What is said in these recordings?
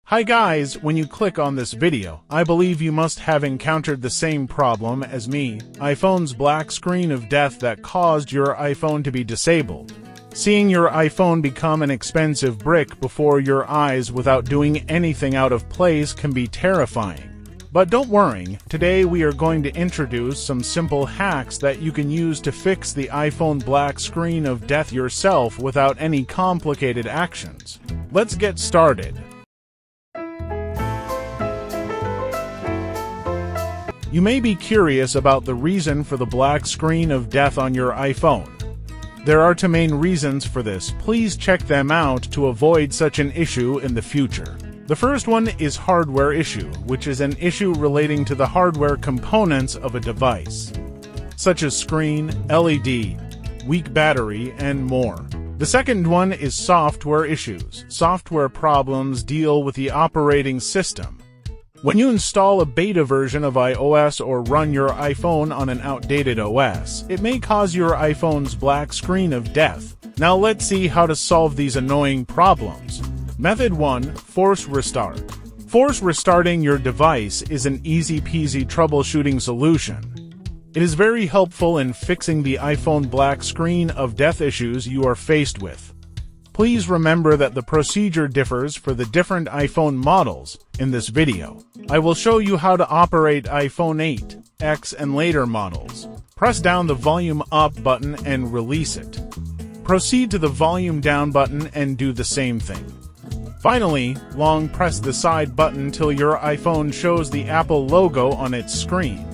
Hi guys, when you click on this video, I believe you must have encountered the same problem as me, iPhone's black screen of death that caused your iPhone to be disabled. Seeing your iPhone become an expensive brick before your eyes without doing anything out of place can be terrifying. But don't worry, today we are going to introduce some simple hacks that you can use to fix the iPhone black screen of death yourself without any complicated actions. Let's get started. You may be curious about the reason for the black screen of death on your iPhone. There are two main reasons for this. Please check them out to avoid such an issue in the future. The first one is hardware issue, which is an issue relating to the hardware components of a device, such as screen, LED, weak battery, and more. The second one is software issues. Software problems deal with the operating system. When you install a beta version of iOS or run your iPhone on an outdated OS, it may cause your iPhone's black screen of death. Now let's see how to solve these annoying problems. Method 1. Force restart. Force restarting your device is an easy-peasy troubleshooting solution. It is very helpful in fixing the iPhone black screen of death issues you are faced with. Please remember that the procedure differs for the different iPhone models. In this video, I will show you how to operate iPhone 8, X, and later models. Press down the volume up button and release it. Proceed to the volume down button and do the same thing. Finally, long press the side button till your iPhone shows the Apple logo on its screen.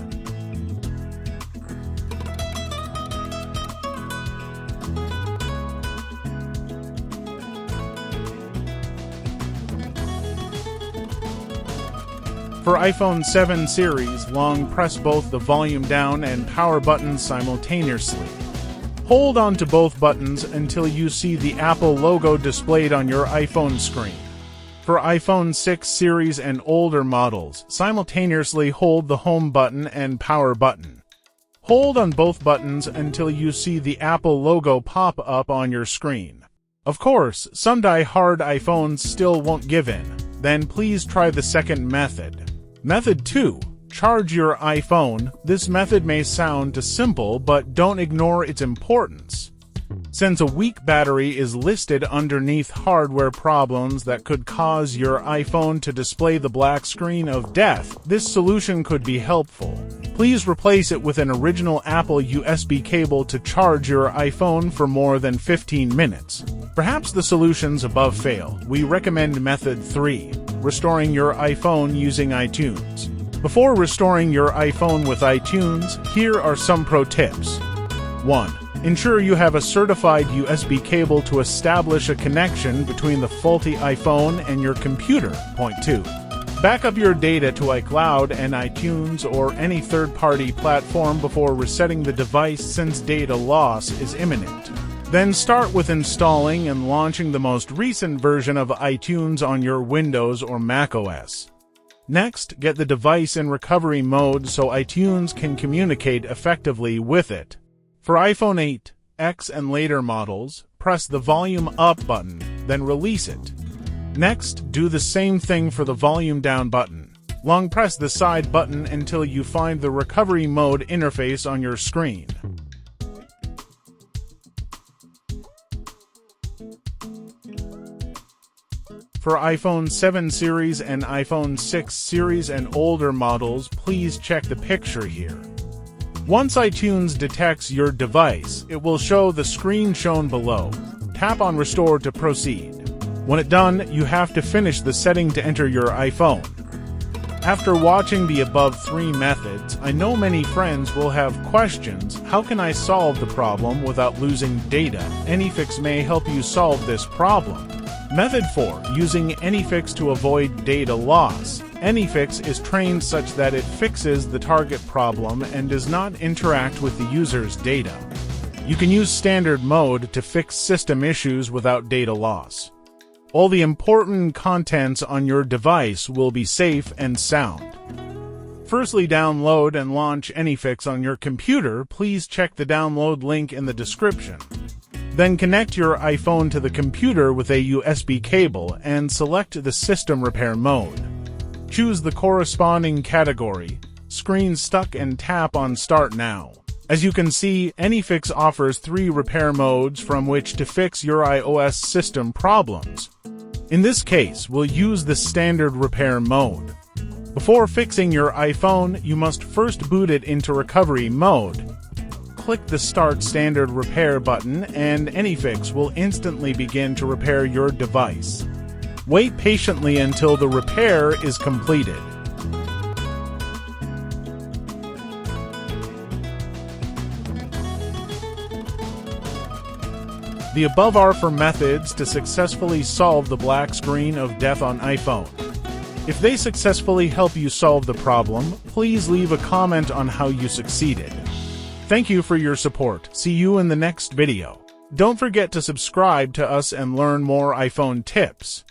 For iPhone 7 series, long press both the volume down and power buttons simultaneously. Hold on to both buttons until you see the Apple logo displayed on your iPhone screen. For iPhone 6 series and older models, simultaneously hold the home button and power button. Hold on both buttons until you see the Apple logo pop up on your screen. Of course, some die-hard iPhones still won't give in. Then please try the second method. Method 2. Charge your iPhone. This method may sound simple, but don't ignore its importance. Since a weak battery is listed underneath hardware problems that could cause your iPhone to display the black screen of death, this solution could be helpful. Please replace it with an original Apple USB cable to charge your iPhone for more than 15 minutes. Perhaps the solutions above fail. We recommend method 3. Restoring your iPhone using iTunes. Before restoring your iPhone with iTunes, here are some pro tips. 1. Ensure you have a certified USB cable to establish a connection between the faulty iPhone and your computer. Point 2. Back up your data to iCloud and iTunes or any third-party platform before resetting the device since data loss is imminent. Then start with installing and launching the most recent version of iTunes on your Windows or macOS. Next, get the device in recovery mode so iTunes can communicate effectively with it. For iPhone 8, X, and later models, press the volume up button, then release it. Next, do the same thing for the volume down button. Long press the side button until you find the recovery mode interface on your screen. For iPhone 7 series and iPhone 6 series and older models, please check the picture here. Once iTunes detects your device, it will show the screen shown below. Tap on Restore to proceed. When it's done, you have to finish the setting to enter your iPhone. After watching the above 3 methods, I know many friends will have questions. How can I solve the problem without losing data? AnyFix may help you solve this problem. Method 4. Using AnyFix to avoid data loss. AnyFix is trained such that it fixes the target problem and does not interact with the user's data. You can use standard mode to fix system issues without data loss. All the important contents on your device will be safe and sound. Firstly, download and launch AnyFix on your computer. Please check the download link in the description. Then connect your iPhone to the computer with a USB cable and select the System Repair mode. Choose the corresponding category, Screen Stuck, and tap on Start Now. As you can see, AnyFix offers 3 repair modes from which to fix your iOS system problems. In this case, we'll use the standard repair mode. Before fixing your iPhone, you must first boot it into recovery mode. Click the Start Standard Repair button and AnyFix will instantly begin to repair your device. Wait patiently until the repair is completed. The above are for methods to successfully solve the black screen of death on iPhone. If they successfully help you solve the problem, please leave a comment on how you succeeded. Thank you for your support. See you in the next video. Don't forget to subscribe to us and learn more iPhone tips.